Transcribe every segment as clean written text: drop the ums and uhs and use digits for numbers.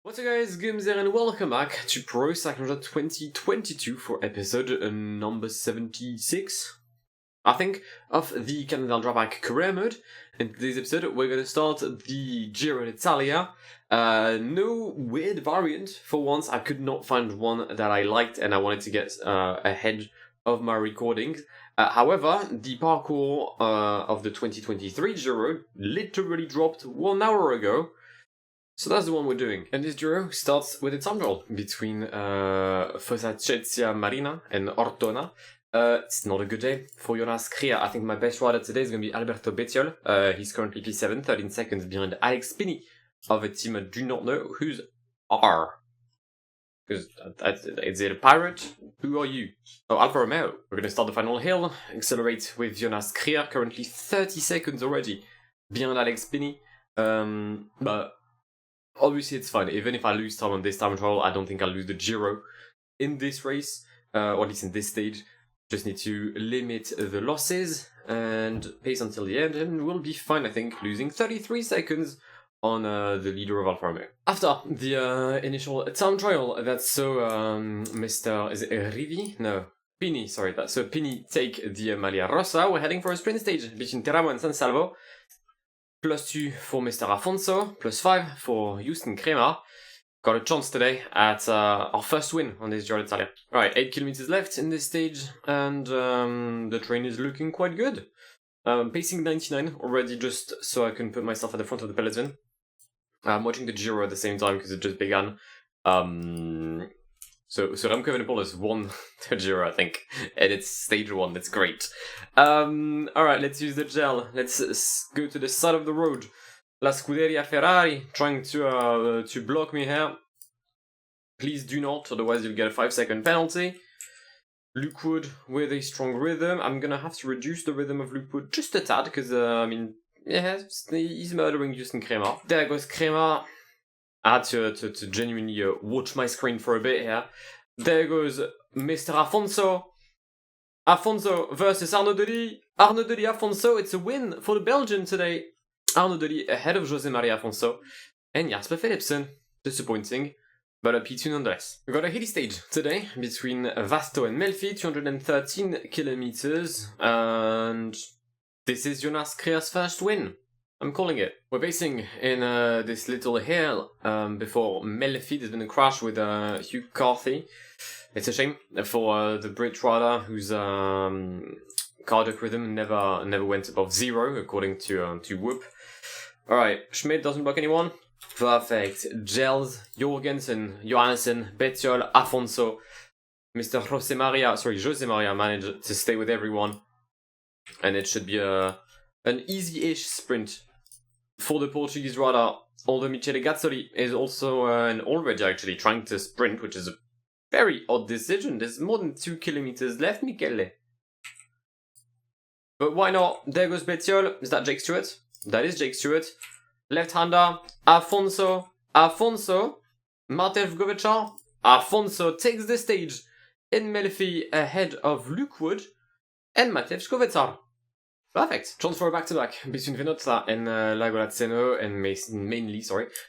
What's up guys, Guillaume here and welcome back to Pro Cycling 2022 for episode number 76, I think, of the Cannondale-Drapac career mode. In today's episode we're going to start the Giro d'Italia. No weird variant for once. I could not find one that I liked and I wanted to get ahead of my recordings. However, the parkour of the 2023 Giro literally dropped 1 hour ago. So that's the one we're doing. And this Giro starts with a time trial between Fossacezia Marina and Ortona. It's not a good day for Jonas. I think my best rider today is going to be Alberto Bettiol. He's currently P7, 13 seconds behind Alex Pini of a team I do not know who's R. Because is it a pirate? Who are you? Oh, Alfa Romeo. We're going to start the final hill. Accelerate with Jonas, currently 30 seconds already behind Alex Pini. But obviously it's fine. Even if I lose time on this time trial, I don't think I'll lose the Giro in this race, or at least in this stage. Just need to limit the losses and pace until the end, and we'll be fine, I think, losing 33 seconds on the leader of Alfa Romeo. After the initial time trial, that's so Mr. Is it Rivi? No. Pini, sorry. That's so Pini take the Maglia Rossa. We're heading for a sprint stage between Teramo and San Salvo. +2 for Mr. Afonso, +5 for Houston Crema. Got a chance today at our first win on this Giro d'Italia. Alright, 8 kilometers left in this stage, and the train is looking quite good. Pacing 99 already, just so I can put myself at the front of the peloton. I'm watching the Giro at the same time because it just began. So Remco Evenepoel has won the Giro, I think, and it's stage 1. That's great. Alright, let's use the gel. Let's go to the side of the road. La Scuderia Ferrari trying to block me here. Please do not, otherwise you'll get a 5-second penalty. Luke Wood with a strong rhythm. I'm gonna have to reduce the rhythm of Luke Wood just a tad, because, yeah, he's murdering Houston Crema. There goes Crema. I had to genuinely watch my screen for a bit here. There goes Mr. Afonso. Afonso versus Arnaud Delis. Arnaud Delis, Afonso. It's a win for the Belgian today. Arnaud Delis ahead of José Maria Afonso. And Jasper Philipsen. Disappointing, but a P2 nonetheless. We've got a hilly stage today between Vasto and Melfi, 213 kilometers. And this is Jonas Kria's first win. I'm calling it. We're pacing in this little hill before Melfi. There's been a crash with Hugh Carthy. It's a shame for the Brit rider whose cardiac rhythm never went above 0, according to Whoop. Alright, Schmidt doesn't block anyone. Perfect. Gels, Jorgensen, Johansen, Bettiol, Afonso. Mr. José Maria managed to stay with everyone. And it should be an easy-ish sprint for the Portuguese rider, although Michele Gazzoli is also already actually trying to sprint, which is a very odd decision. There's more than 2 kilometers left, Michele. But why not? There goes Bettiol. Is that Jake Stewart? That is Jake Stewart. Left-hander, Afonso, Matej Govecar. Afonso takes the stage in Melfi ahead of Luke Wood and Matej Govecar. Perfect. Chance for a back-to-back between Venozza and Lagolazzeno, and mainly,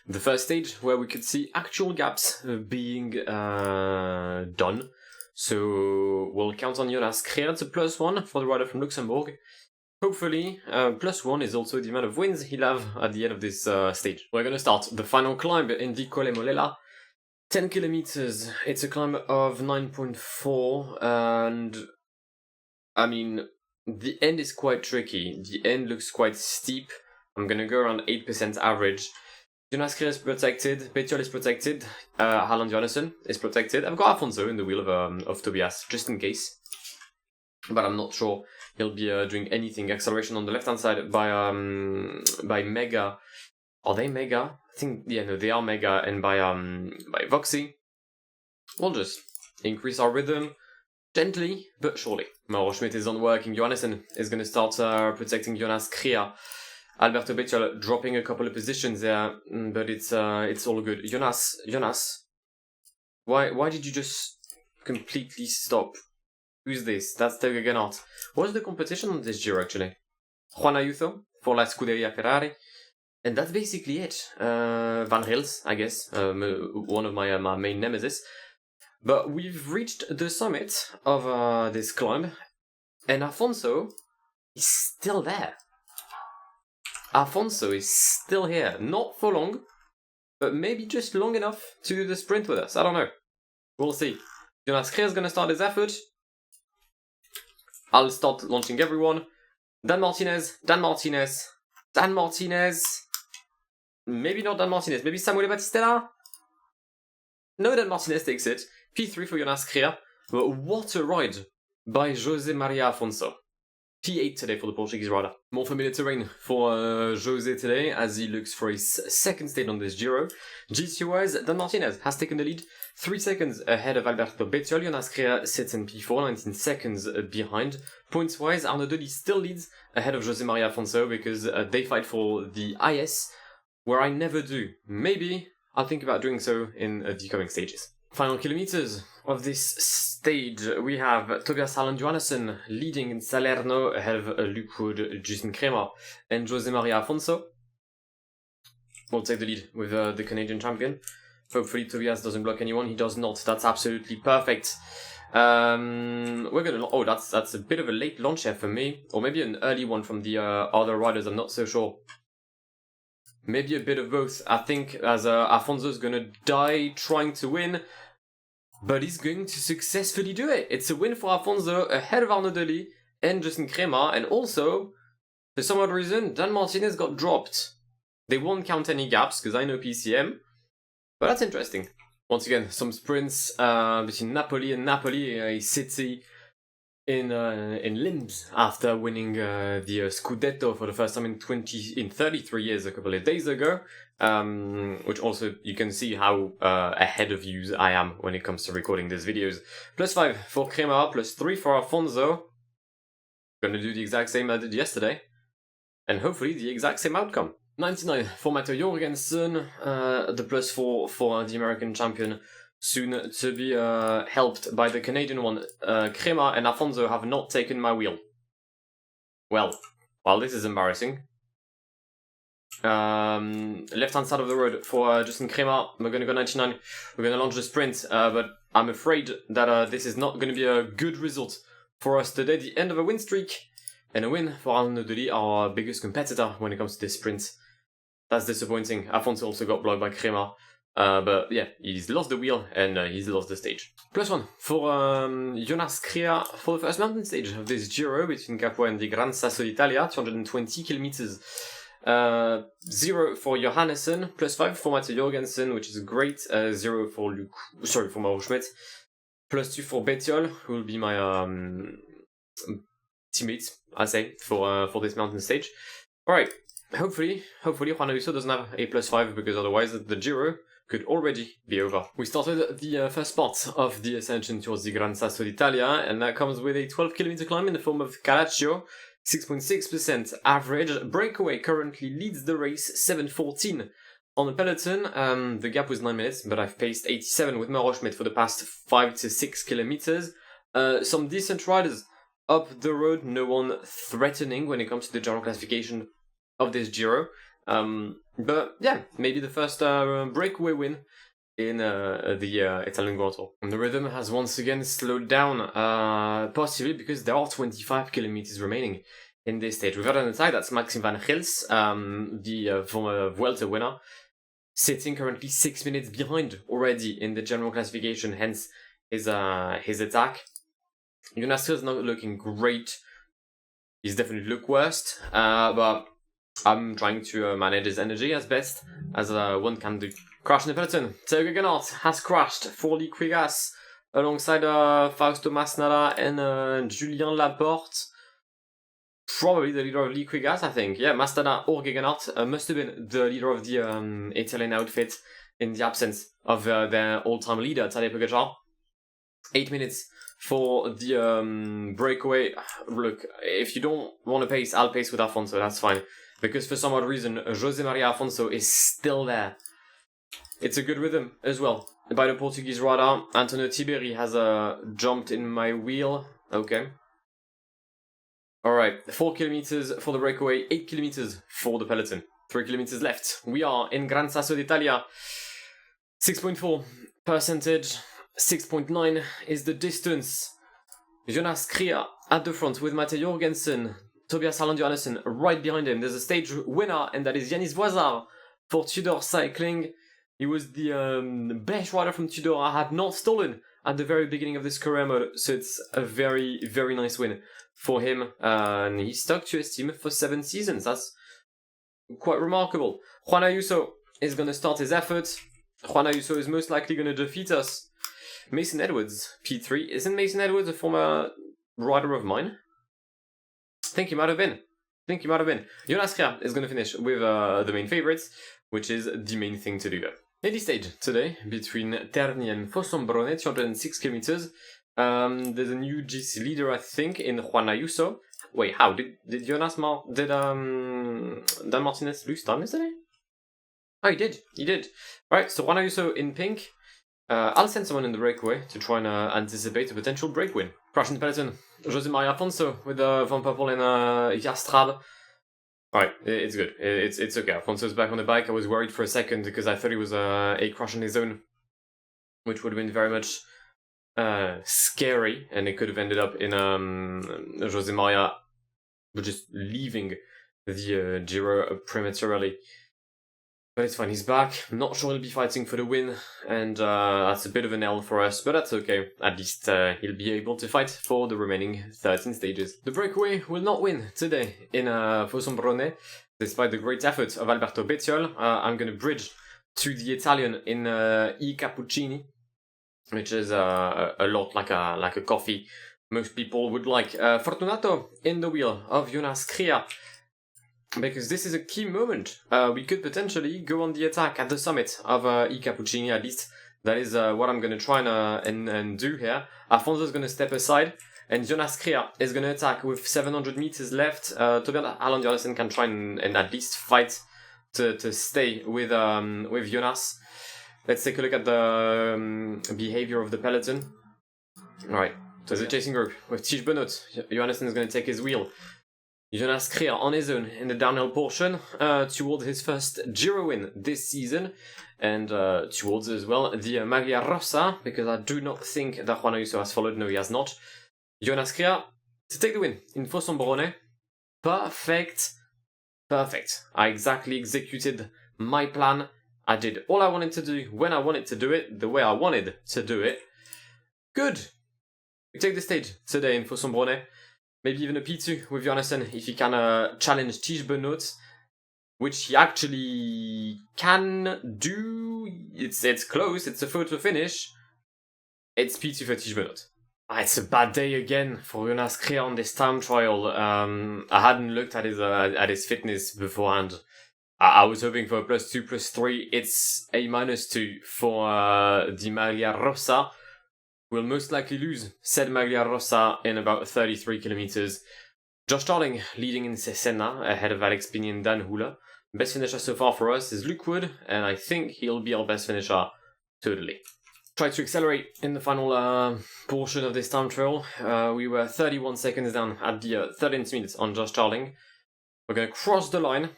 the first stage where we could see actual gaps being done. So we'll count on Jonas. It's a +1 for the rider from Luxembourg. Hopefully, +1 is also the amount of wins he'll have at the end of this stage. We're going to start the final climb in the Colle Molela. 10 kilometers. It's a climb of 9.4, and I mean, the end is quite tricky. The end looks quite steep. I'm gonna go around 8% average. Jonas Krier is protected. Bettiol is protected. Harland Jonassen is protected. I've got Afonso in the wheel of Tobias, just in case. But I'm not sure he'll be doing anything. Acceleration on the left-hand side by Mega. Are they Mega? I think, yeah, no, they are Mega. And by Voxy. We'll just increase our rhythm. Gently, but surely. Mauro Schmidt is on working. Johansen is going to start protecting Jonas Krier. Alberto Bettiol dropping a couple of positions there, but it's all good. Jonas, why did you just completely stop? Who's this? That's Telge Gennard. What's the competition on this Giro actually? Juan Ayuso for La Scuderia Ferrari. And that's basically it. Van Rails, I guess, one of my main nemesis. But we've reached the summit of this climb, and Afonso is still there. Afonso is still here. Not for long, but maybe just long enough to do the sprint with us. I don't know. We'll see. Jonas is gonna start his effort. I'll start launching everyone. Dan Martinez. Maybe not Dan Martinez. Maybe Samuele Battistella? No, Dan Martinez takes it. P3 for Jonas Crea. But what a ride by Jose Maria Afonso. P8 today for the Portuguese rider. More familiar terrain for Jose today, as he looks for his second stage on this Giro. GC-wise, Dan Martinez has taken the lead, 3 seconds ahead of Alberto Bettiol. Jonas Crea sits in P4, 19 seconds behind. Points-wise, Arnaud Delis still leads ahead of Jose Maria Afonso because they fight for the IS, where I never do. Maybe I'll think about doing so in the coming stages. Final kilometers of this stage, we have Tobias Harlan Johannesson leading in Salerno ahead of Luke Wood, Justin Kremer, and Jose Maria Afonso. We'll take the lead with the Canadian champion. Hopefully Tobias doesn't block anyone. He does not. That's absolutely perfect. We're gonna. Oh, that's a bit of a late launch here for me, or maybe an early one from the other riders. I'm not so sure. Maybe a bit of both. I think as Afonso's gonna die trying to win, but he's going to successfully do it. It's a win for Afonso ahead of Arnaud Delis and Justin Kremer, and also, for some odd reason, Dan Martinez got dropped. They won't count any gaps, because I know PCM, but that's interesting. Once again, some sprints between Napoli and Napoli, a city in limbs after winning the Scudetto for the first time in 33 years a couple of days ago, which also you can see how ahead of you I am when it comes to recording these videos. +5 for Kremer, +3 for Afonso. Gonna do the exact same I did yesterday, and hopefully the exact same outcome. 99 for Matteo Jorgensen, the +4 for the American champion, soon to be helped by the Canadian one. Kremer and Afonso have not taken my wheel. Well, this is embarrassing. Left-hand side of the road for Justin Kremer. We're going to go 99. We're going to launch the sprint, but I'm afraid that this is not going to be a good result for us today. The end of a win streak, and a win for Arnaud Delis, our biggest competitor when it comes to this sprint. That's disappointing. Afonso also got blocked by Kremer. But yeah, he's lost the wheel and he's lost the stage. +1 for Jonas Crea for the first mountain stage of this Giro between Capua and the Gran Sasso d'Italia, 220 kilometers. 0 for Johannesson, +5 for Matteo Jorgensen, which is great. 0 for for Mauro Schmidt. +2 for Bettiol, who will be my teammate, I say, for this mountain stage. Alright, hopefully Juan Ayuso doesn't have a +5, because otherwise the Giro could already be over. We started the first part of the ascension towards the Gran Sasso d'Italia, and that comes with a 12-kilometer climb in the form of Caraccio, 6.6% average. Breakaway currently leads the race, 7:14 on the peloton. The gap was 9 minutes, but I've paced 87 with Mauro Schmidt for the past 5 to 6 kilometers. Some decent riders up the road, no one threatening when it comes to the general classification of this Giro. But yeah, maybe the first breakaway win in the Italian Grand Tour. And the rhythm has once again slowed down, possibly because there are 25 kilometers remaining in this stage. We've got on the side, that's Maxime Van Gils, the former Vuelta winner, sitting currently 6 minutes behind already in the general classification, hence his attack. Jonas is not looking great. He's definitely looked worst, but I'm trying to manage his energy as best as one can do. Crash in the peloton. Theo Gegenhardt has crashed for Liquigas alongside Fausto Masnada and Julien Laporte. Probably the leader of Liquigas, I think. Yeah, Masnada or Gegenhardt must have been the leader of the Italian outfit in the absence of their all-time leader, Tadej Pogačar. 8 minutes for the breakaway. Look, if you don't want to pace, I'll pace with Afonso, that's fine. Because for some odd reason, Jose Maria Afonso is still there. It's a good rhythm as well. By the Portuguese rider, Antonio Tiberi has jumped in my wheel. Okay. Alright, 4 kilometers for the breakaway, 8 kilometers for the peloton. 3 kilometers left. We are in Gran Sasso d'Italia. 6.4 percentage, 6.9 is the distance. Jonas Kria at the front with Mate Jorgensen, Tobias Harland Johannessen right behind him. There's a stage winner, and that is Yanis Voisard for Tudor Cycling. He was the best rider from Tudor I had not stolen at the very beginning of this career mode, so it's a very, very nice win for him. And he stuck to his team for 7 seasons. That's quite remarkable. Juan Ayuso is going to start his effort. Juan Ayuso is most likely going to defeat us. Mason Edwards, P3. Isn't Mason Edwards a former rider of mine? I think he might have been. Jonas Kria is going to finish with the main favourites, which is the main thing to do though. Lady stage today between Terni and Fossombrone, 206 kilometers. There's a new GC leader, I think, in Juan Ayuso. Wait, how did Dan Martinez lose time yesterday? Oh, he did. Right, so Juan Ayuso in pink. I'll send someone in the breakaway to try and anticipate a potential break win. Crash in the peloton. Jose Maria Afonso with Van Poppel and Jastrab. Alright, it's good. It's okay. Afonso's back on the bike. I was worried for a second because I thought he was a crash on his own, which would have been very much scary, and it could have ended up in Jose Maria just leaving the Giro prematurely. But it's fine, he's back. I'm not sure he'll be fighting for the win, and that's a bit of an L for us, but that's okay. At least he'll be able to fight for the remaining 13 stages. The breakaway will not win today in Fossombrone, despite the great effort of Alberto Bettiol. I'm going to bridge to the Italian in I Cappuccini, which is a lot like a coffee most people would like. Fortunato in the wheel of Jonas Kria, because this is a key moment. We could potentially go on the attack at the summit of I Cappuccini, at least. That is what I'm going to try and do here. Afonso's going to step aside, and Jonas Kria is going to attack with 700 meters left. Tobias Harland Johannessen can try and at least fight to stay with Jonas. Let's take a look at the behavior of the peloton. Alright, so the chasing group with Tige Benoit. Johannessen is going to take his wheel. Jonas Kria on his own in the downhill portion towards his first Giro win this season, and towards as well the Maglia Rossa, because I do not think that Juan Ayuso has followed. No, he has not. Jonas Kria to take the win in Fossombrone. Perfect. I exactly executed my plan. I did all I wanted to do when I wanted to do it, the way I wanted to do it. Good. We take the stage today in Fossombrone. Maybe even a P2 with Johannessen if he can challenge Tige Benoit, which he actually can do. It's close, it's a photo finish. It's P2 for Tige Benoit. It's a bad day again for Jonas Kria on this time trial. I hadn't looked at his fitness beforehand. I was hoping for a +2, +3. It's a -2 for Di Maglia Rossa. Will most likely lose said Maglia Rossa in about 33 kilometers. Josh Starling leading in Cesena ahead of Alex Pini and Dan Hula. Best finisher so far for us is Luke Wood, and I think he'll be our best finisher totally. Try to accelerate in the final portion of this time trial. We were 31 seconds down at the 13th minute on Josh Starling. We're going to cross the line.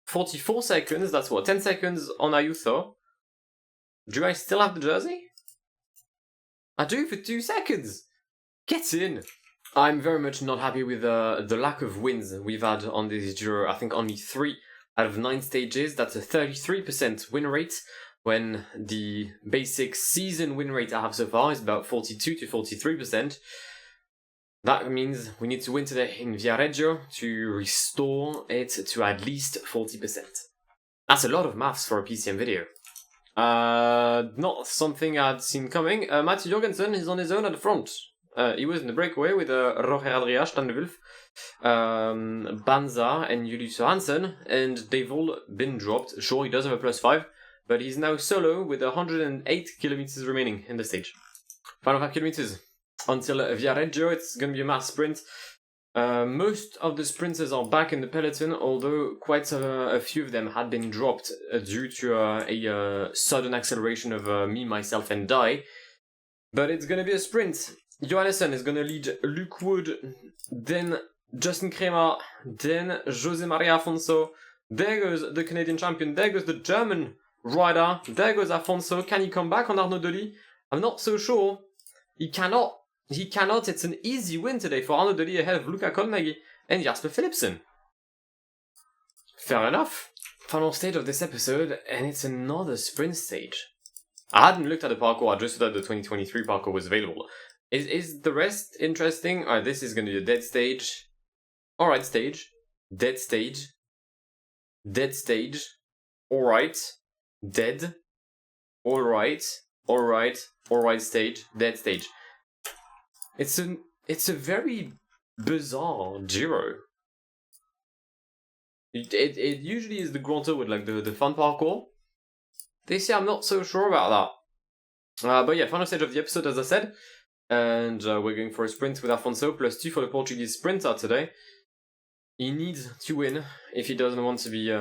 44 seconds, that's what, 10 seconds on Ayuso. Do I still have the jersey? I do for 2 seconds. Get in. I'm very much not happy with the lack of wins we've had on this Giro. I think only 3 out of 9 stages. That's a 33% win rate, when the basic season win rate I have so far is about 42 to 43%. That means we need to win today in Viareggio to restore it to at least 40%. That's a lot of maths for a PCM video. Not something I'd seen coming. Mats Jorgensen is on his own at the front. He was in the breakaway with Roger Adria, Standewulf, Banza and Julius Hansen, and they've all been dropped. Sure, he does have a +5, but he's now solo with 108 kilometers remaining in the stage. Final 5 kilometers until Viareggio. It's going to be a mass sprint. Most of the sprinters are back in the peloton, although quite a few of them had been dropped due to a sudden acceleration of me, myself, and Dai. But it's going to be a sprint. Johannessen is going to lead Luke Wood, then Justin Kremer, then Jose Maria Afonso. There goes the Canadian champion. There goes the German rider. There goes Afonso. Can he come back on Arnaud Delis? I'm not so sure. He cannot. He cannot. It's an easy win today for Arnaud Delis ahead of Luca Colnaghi and Jasper Philipsen. Fair enough. Final stage of this episode, and it's another sprint stage. I hadn't looked at the parkour, I just thought the 2023 parkour was available. Is the rest interesting? Alright, this is going to be a dead stage. Alright stage. Dead stage. Dead stage. Alright. Dead. Alright. Alright. Alright stage. Dead stage. It's a very bizarre Giro. It usually is the Grand Tour with like the fun parkour. This year I'm not so sure about that. But yeah, final stage of the episode as I said. And we're going for a sprint with Afonso, +2 for the Portuguese sprinter today. He needs to win if he doesn't want to be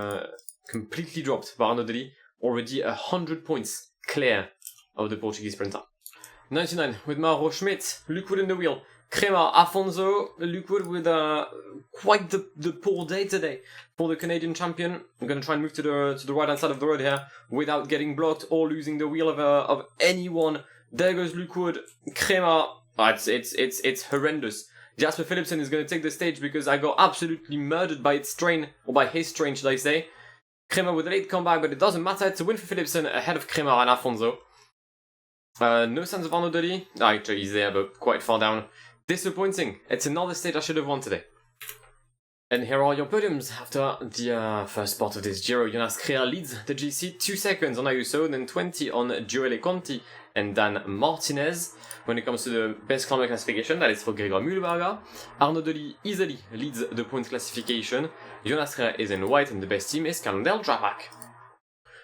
completely dropped by Arnaud Delis, already 100 points clear of the Portuguese sprinter. 99 with Mauro Schmidt, Luke Wood in the wheel. Kremer, Afonso, Luke Wood with quite the poor day today for the Canadian champion. I'm going to try and move to the right hand side of the road here without getting blocked or losing the wheel of anyone. There goes Luke Wood, Kremer. It's horrendous. Jasper Philipsen is going to take the stage because I got absolutely murdered by its train, or by his train should I say. Kremer with a late comeback, but it doesn't matter. It's a win for Philipsen ahead of Kremer and Afonso. No signs of Arnaud Delis. Actually, he's there, but quite far down. Disappointing. It's another stage I should have won today. And here are your podiums after the first part of this Giro. Jonas leads the GC 2 seconds on Ayuso, then 20 on Gioele Conti and Dan Martinez. When it comes to the best climber classification, that is for Gregor Mühlberger. Arnaud Delis easily leads the points classification. Jonas is in white and the best team is Cannondale-Drapac.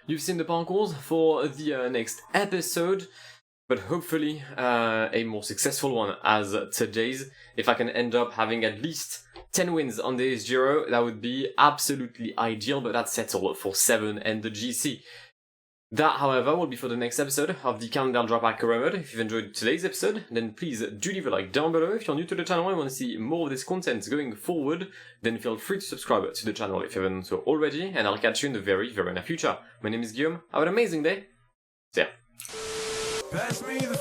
You've seen the parcours for the next episode. But hopefully a more successful one as today's. If I can end up having at least 10 wins on this Giro, that would be absolutely ideal, but that's settled for 7 and the GC. That, however, will be for the next episode of the Cannondale-Drapac Career Mode. If you've enjoyed today's episode, then please do leave a like down below. If you're new to the channel and want to see more of this content going forward, then feel free to subscribe to the channel if you haven't done so already, and I'll catch you in the very, very near future. My name is Guillaume. Have an amazing day. See ya. Pass me the